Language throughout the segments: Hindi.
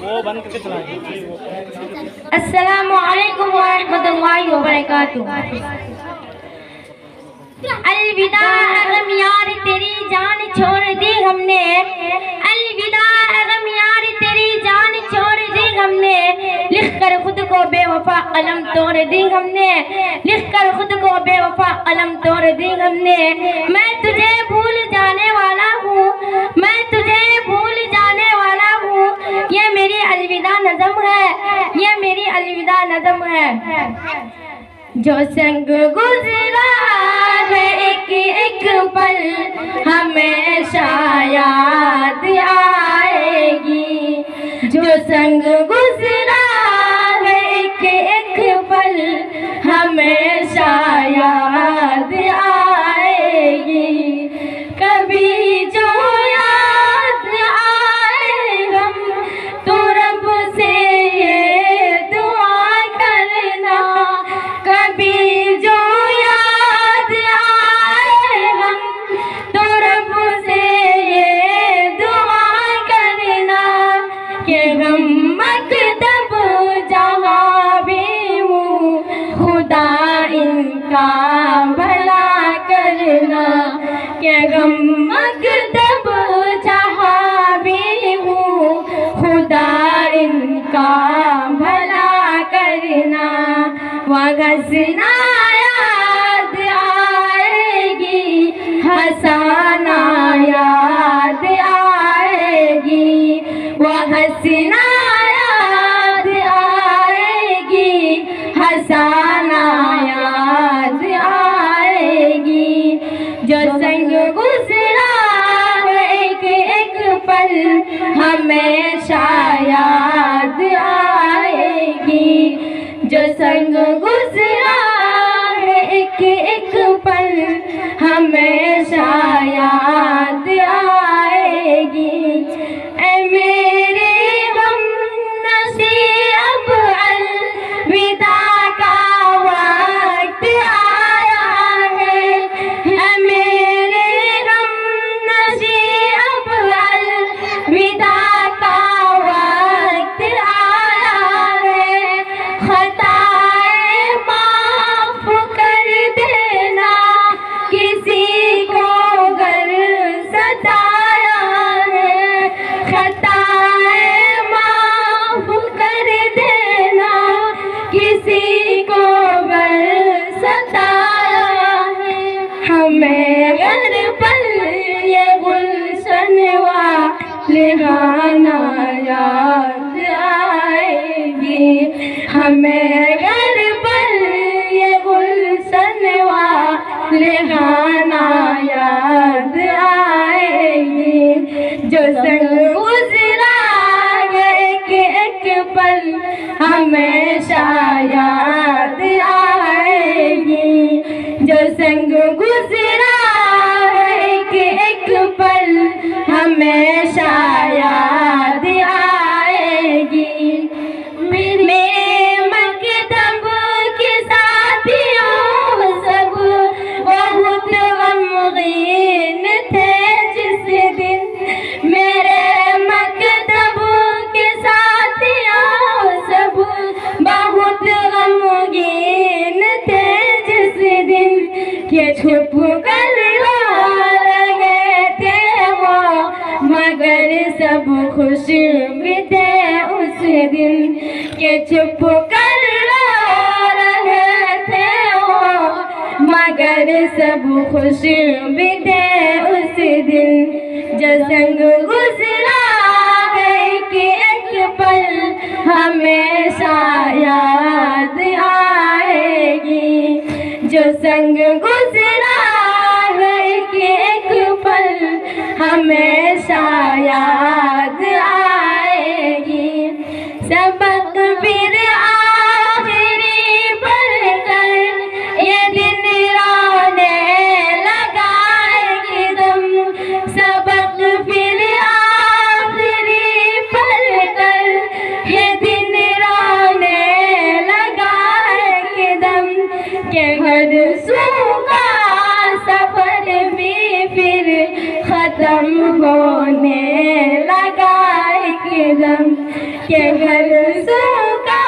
वो बंद करके चला। अस्सलामु अलैकुम व रहमतुल्लाहि व बरकातुहू। अलविदा गम यार तेरी जान छोड़ दी हमने, अलविदा गम यार तेरी जान छोड़ दी हमने, लिख कर खुद को बेवफा कलम तोड़ दी हमने, लिख कर खुद को बेवफा कलम तोड़ दी हमने। मैं तुझे भूल जाने वाला हूँ, मैं तुझे भूल जाने वाला हूँ, ये मेरी अलविदा नज़म है, ये मेरी अलविदा नज़म है। जो संग गुजरा है एक एक पल हमेशा याद आएगी, जो संग गुजरा है एक एक पल हमेशा याद आएगी। कभी जो याद आए हम तो रब से ये दुआ करना, कभी जो याद आए हम तो रब से ये दुआ करना कि हम मकतब जहाँ भी हूँ खुदा इनका भला करना, कि हम मकतब जहाँ भी हूँ खुदा इनका भला करना। वह हंसना याद आएगी, हंसाना याद आएगी, वह हंसना याद आएगी, हंसाना याद आएगी। जो संग गुजरा है एक एक पल हमेशा याद आएगी, जो संग गुजरा है एक एक पल हमेशा याद आएगी। ऐ मेरे हम नसीब अलविदा का वक्त आया है, ऐ मेरे हम नसीब अलविदा का वक्त आया है। खताएं माफ कर देना किसी को अगर सताया है, खताएं माफ कर देना किसी को अगर सताया है। हमें घर पर ये गुलशन वालिहाना याद आएगी, हमें घर पर ये गुलशन वालिहाना याद आएगी। जो संग गुजरा एक एक पल हमेशा याद आएगी, जो संग गुजरा एक एक पल हमेशा याद आएगी। मेरे मकतब के साथियों सब बहुत गमगीन थे जिस दिन, मेरे मकतब के साथियों सब बहुत गमगीन थे जिस दिन, के छुप कर रो रहे थे वो मगर सब खुश भी थे उस दिन, के छुप कर रो रहे थे वो मगर सब खुश भी थे उस दिन। जो संग गुजरा है कि एक पल हमेशा याद आएगी, जो संग गुजरा है कि एक पल हमेशा याद आएगी। सबक फिर आखिरी पढ़कर ये दिन रोने लगाएगी दम, सबक फिर आखिरी पढ़कर ये दिन रोने लगाएगी दम, के घर सूखा सफर भी फिर खत्म खत्म होने लगा एकदम के बरसों का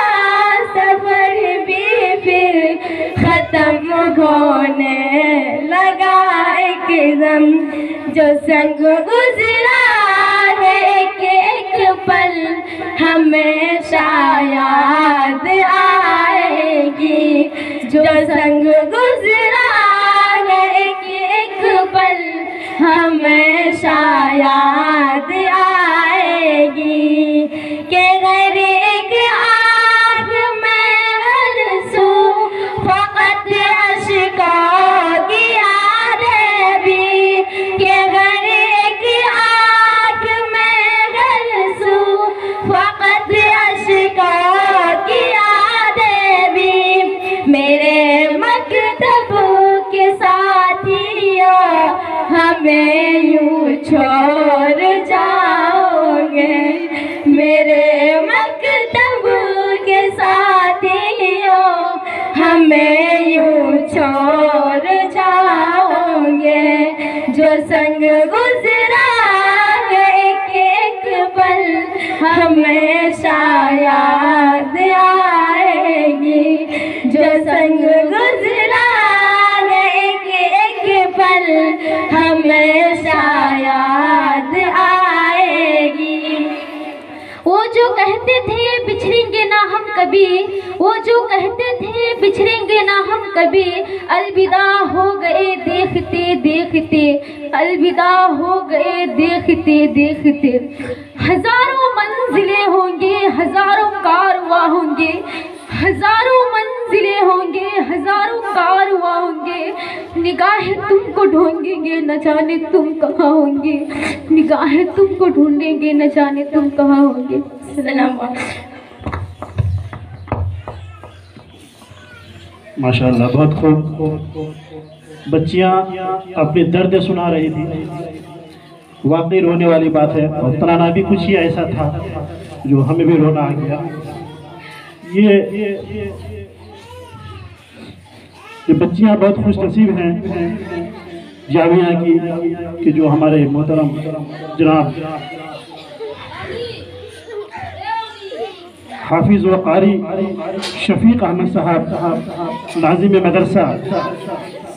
सफर भी फिर खत्म होने लगा एकदम। जो संग गुजरा है एक एक पल हमेशा याद आएगी। जो संग गुजरा है एक एक पल हमेशा याद आएगी। के घर एक आँख में हरसू फकत अश्कों की यादें भी। के घर एक आँख में हरसू फकत अश्कों की यादें भी। मेरे मकतब के साथियों हमें यूं छोड़ जाओगे। मेरे मकतब के साथियों हमें यूं छोड़ जाओगे। जो संग गुजरा है एक एक पल हमेशा याद आएगी। जो संग गुजरा है एक एक पल हमेशा याद आएगी। वो जो कहते थे बिछड़ेंगे ना हम कभी, वो जो कहते थे बिछड़ेंगे ना हम कभी, अलविदा हो गए देखते देखते, अलविदा हो गए देखते देखते। हजारों मंजिलें होंगे, हजारों कारवां होंगे, हजारों मंजिलें होंगे, हजारों कारवां होंगे। निगाहें तुमको ढूंढेंगे न जाने तुम कहाँ होंगे, निगाहें तुमको ढूंढेंगे न जाने तुम कहाँ होंगे। सलाम। माशाअल्लाह, बहुत खूब। बच्चियां अपने दर्द सुना रही थी, वाकई रोने वाली बात है। और तराना भी कुछ ही ऐसा था जो हमें भी रोना आ गया। ये बच्चियां बहुत खुशनसीब हैं जामिया की कि जो हमारे मोहतरम जनाब हाफिज व कारी शफीक अहमद साहब नाज़िम मदरसा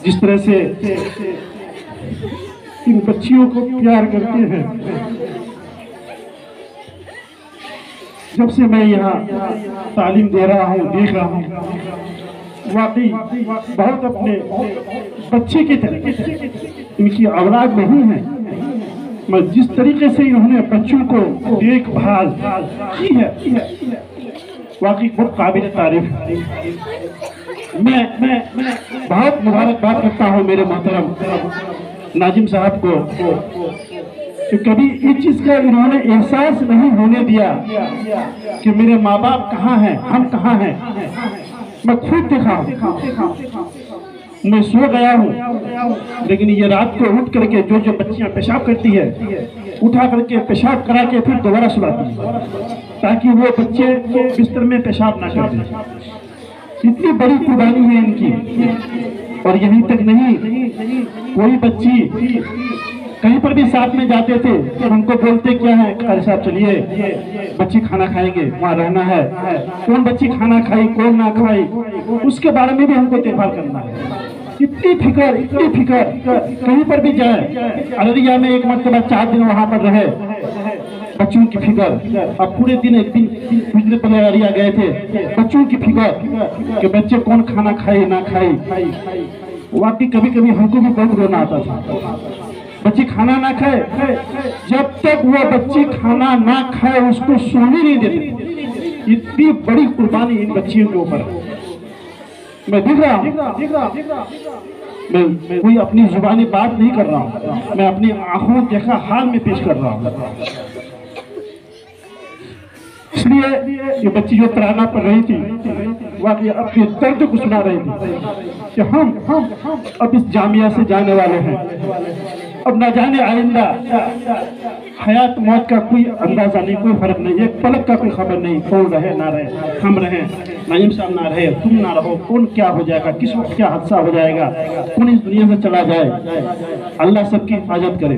जिस तरह से इन बच्चियों को प्यार करते हैं। जब से मैं यहाँ तालीम दे रहा हूँ, देख रहा हूँ, वाकई बहुत अपने बच्चे की तरह इनकी औलाद नहीं है, मैं जिस तरीके से इन्होंने बच्चों को देखभाल की है वाकई बहुत काबिल तारीफ। मैं बहुत मुबारकबाद करता हूँ मेरे मोहतरम नाजिम साहब को कि कभी इस चीज का इन्होंने एहसास नहीं होने दिया कि मेरे माँ बाप कहाँ हैं, हम कहाँ हैं। मैं खुद देखा हूँ, मैं सो गया हूँ, लेकिन ये रात को उठ करके जो बच्चियां पेशाब करती है उठा करके पेशाब करा के फिर दोबारा सुलाती है ताकि वो बच्चे बिस्तर में पेशाब ना कर दें। इतनी बड़ी कुर्बानी है इनकी। और यहीं तक नहीं, कोई बच्ची कहीं पर भी साथ में जाते थे तो हमको बोलते क्या है, कारी साहब चलिए बच्ची खाना खाएंगे, वहाँ रहना है, कौन बच्ची खाना खाई कौन ना खाई उसके बारे में भी हमको देखभाल करना है। इतनी फिक्र कहीं पर भी जाए। अररिया में एक मरतबा 4 दिन वहाँ पर रहे, बच्चों की फिक्र। अब पूरे दिन एक दिन कुछ दिन पहले अररिया गए थे, बच्चों की फिक्र कि बच्चे कौन खाना खाए ना खाए। वाकई कभी कभी हमको भी बहुत रोना आता था, बच्ची खाना ना खाए, जब तक वो बच्ची खाना ना खाए उसको सोने नहीं देते। इतनी बड़ी कुर्बानी इन बच्चियों के ऊपर मैं दिख रहा हूँ। मैं कोई अपनी जुबानी बात नहीं कर रहा हूँ, मैं अपनी आंखों देखा हाल में पेश कर रहा हूँ। इसलिए ये बच्ची जो तराना पढ़ रही थी वाकई अपने दर्द को सुना रही थी कि हम अब इस जामिया से जाने वाले हैं, अब ना जाने आइंदा हयात मौत का कोई अंदाजा नहीं, कोई फर्क नहीं, एक पलक का कोई खबर नहीं। कौन रहे ना रहे, हम रहे, नाइम साहब ना रहे, तुम ना रहो, कौन क्या हो जाएगा, किस वक्त क्या हादसा हो जाएगा, कौन इस दुनिया से चला जाए। अल्लाह सबकी हिफाजत करे।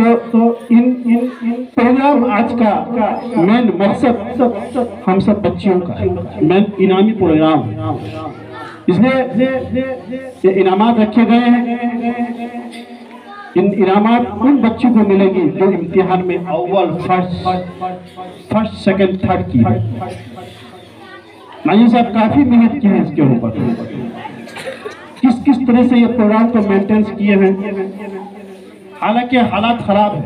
तो इन प्रोग्राम आज का मेन मकसद हम सब बच्चियों का मेन इनामी प्रोग्राम, इसलिए ये इनामात रखे गए हैं। इन इनामात उन बच्चों को मिलेगी जो इम्तिहान में अव्वल फर्स्ट सेकंड थर्ड की है। नाजी साहब काफी मेहनत की है इसके ऊपर, किस तरह से ये प्रोग्राम को मेंटेन किए हैं। हालांकि हालात खराब है,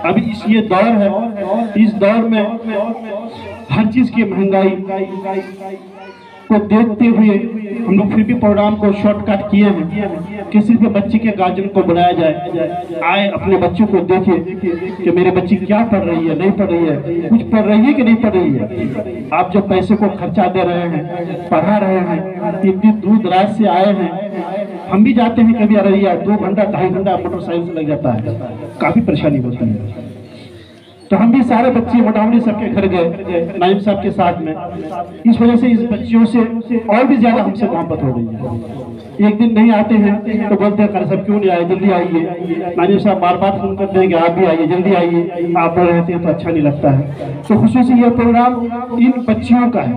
अभी ये दौर है, इस दौर में हर चीज की महंगाई को देखते हुए हम लोग फिर भी प्रोग्राम को शॉर्टकट किए हैं। किसी भी बच्चे के गार्जियन को बुलाया जाए, आए अपने बच्चों को देखे कि मेरे बच्ची क्या पढ़ रही है, नहीं पढ़ रही है, कुछ पढ़ रही है कि नहीं पढ़ रही है। आप जो पैसे को खर्चा दे रहे हैं, पढ़ा रहे हैं, इतनी दूर दराज से आए हैं। हम भी जाते हैं कभी अररिया, 2 घंटा 2.5 घंटा मोटरसाइकिल से लग जाता है, काफी परेशानी होती है। तो हम भी सारे बच्चे मोटामोटी सबके घर गए नाइम साहब के साथ में। इस वजह से इस बच्चियों से और भी ज्यादा हमसे मोहब्बत हो रही है। एक दिन नहीं आते हैं तो बोलते हैं सब क्यों नहीं आए, जल्दी आइए। नाइम साहब बार बार फोन करते हैं कि आप भी आइए, जल्दी आइए। आप रहते हैं तो अच्छा नहीं लगता है। तो खुसूसी ये प्रोग्राम इन बच्चियों का है,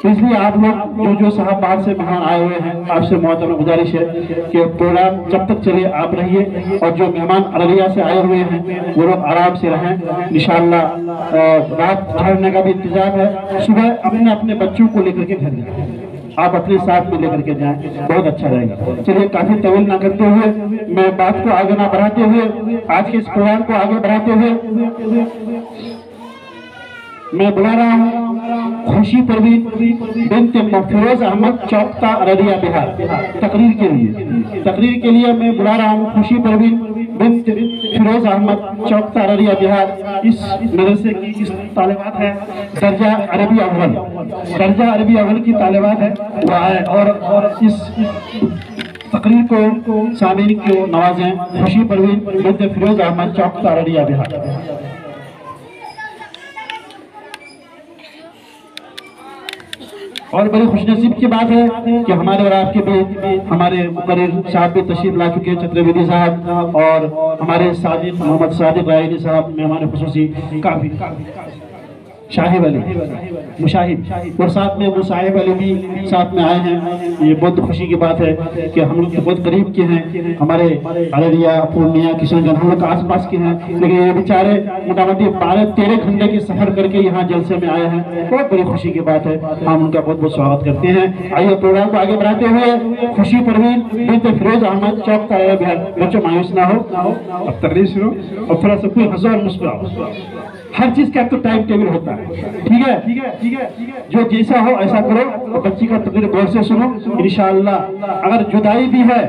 तो इसलिए आप लोग जो साहब बाहर से मेहमान आए हुए हैं, आपसे मोहतरम गुजारिश है कि प्रोग्राम जब तक चले आप रहिए, और जो मेहमान अररिया से आए हुए हैं वो लोग आराम से रहें। इंशाअल्लाह रात ठहरने का भी इंतजाम है, सुबह अपने अपने बच्चों को लेकर के घर जाएं, आप अपने साथ में लेकर के जाएं, बहुत अच्छा रहेगा। चलिए काफी तवील ना करते हुए, मैं बात को आगे ना बढ़ाते हुए, आज के इस प्रोग्राम को आगे बढ़ाते हुए मैं बुला रहा हूँ खुशी परवीन बिन्त फिरोज अहमद, चौकता अररिया बिहार, तकरीर के लिए मैं बुला रहा हूँ खुशी परवीन बिन्त फिरोज अहमद, चौकता अररिया बिहार। इस मदरसे की इस तालिबात है दर्जा अरबी अव्वल की तालिबात है वो आए और इस तकरीर को सामीन को नवाजें। खुशी परवीन बिन्त फिरोज अहमद, चौकता अररिया बिहार। और बड़ी खुशनसीब की बात है कि हमारे और आपके भी हमारे मुकर्रिर साहब भी तशरीफ ला चुके हैं, चतुर्वेदी साहब, और हमारे सादिक मोहम्मद सादिक रायनी साहब मेहमान खुसूसी काफी शाहिब अली मुशाहिब, और साथ में वो साहिब अली भी साथ में आए हैं। ये बहुत खुशी की बात है कि हम लोग तो बहुत करीब के हैं, हमारे अररिया, पूर्णिया, किशनगंज हम लोग आसपास के हैं, लेकिन ये बेचारे मोटामोटी 12-13 घंटे की सफर करके यहाँ जलसे में आए हैं। बहुत बड़ी खुशी की बात है, हम उनका बहुत बहुत स्वागत करते हैं। आइए प्रोग्राम को आगे बढ़ाते हुए खुशी परवीन बिन्त फिरोज अहमद, चौकता अररिया बिहार। बच्चों मायूस ना हो, अब तकरीर शुरू, और थोड़ा सा कोई हंसो और मुस्कुराओ। हर चीज का तो टाइम टेबल होता है, ठीक है, जो जैसा हो ऐसा करो, और बच्ची का तकरीर गौर से सुनो। इंशाअल्लाह अगर जुदाई भी है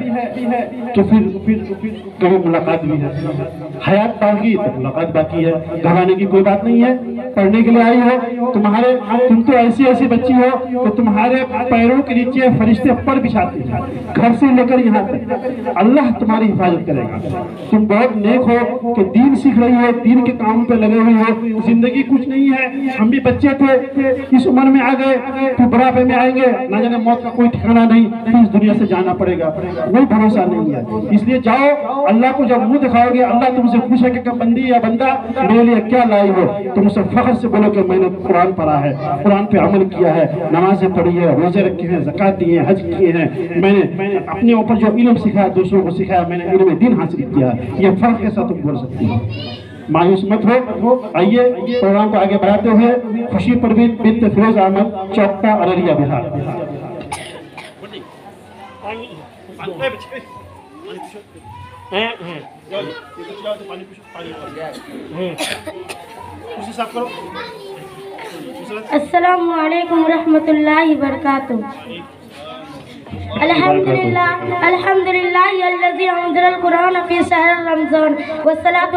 तो फिर कभी मुलाकात भी है, हयात बाकी तो मुलाकात बाकी है, घबराने की कोई बात नहीं है। पढ़ने के लिए आई हो, तुम तो ऐसी बच्ची हो तो तुम्हारे पैरों के नीचे फरिश्ते पर बिछाते हैं, घर से लेकर यहाँ तक। अल्लाह तुम्हारी हिफाजत करेगा। तुम बहुत नेक हो कि दीन सीख रही हो, दीन के काम पे लगे हुए हो। जिंदगी कुछ नहीं है, हम भी बच्चे थे, इस उम्र में आ गए, फिर बुढ़ापे में आएंगे, ना जाने मौत का कोई ठिकाना नहीं, फिर इस दुनिया से जाना पड़ेगा, कोई भरोसा नहीं है। इसलिए जाओ, अल्लाह को जब मुंह दिखाओगे, अल्लाह तुमसे पूछेगा कि बंदी या बंदा मेरे लिए क्या लाई हो, तुम उसे फख्र से बोलो कि मैंने कुरान पढ़ा है, कुरान पे अमल किया है, नमाजें पढ़ी है, रोजे रखे हैं, ज़कात दिए हैं, हज किए हैं, मैंने अपने ऊपर जो इल्म सिखाया दूसरों को सिखाया, मैंने इल्म दीन हासिल किया। ये फर्क के साथ तुम बोल सकते हो, मायूस मत हो। आइए प्रोग्राम को आगे बढ़ाते हुए खुशी परवीन बिन्त फिरोज अहमद, चौकता अररिया बिहार। अस्सलामु अलैकुम रहमतुल्लाहि व बरकातुहू। अल्हम्दुलिल्लाह अल्लज़ी अंज़लल कुरान फ़ी शहर रमज़ान वस्सलातु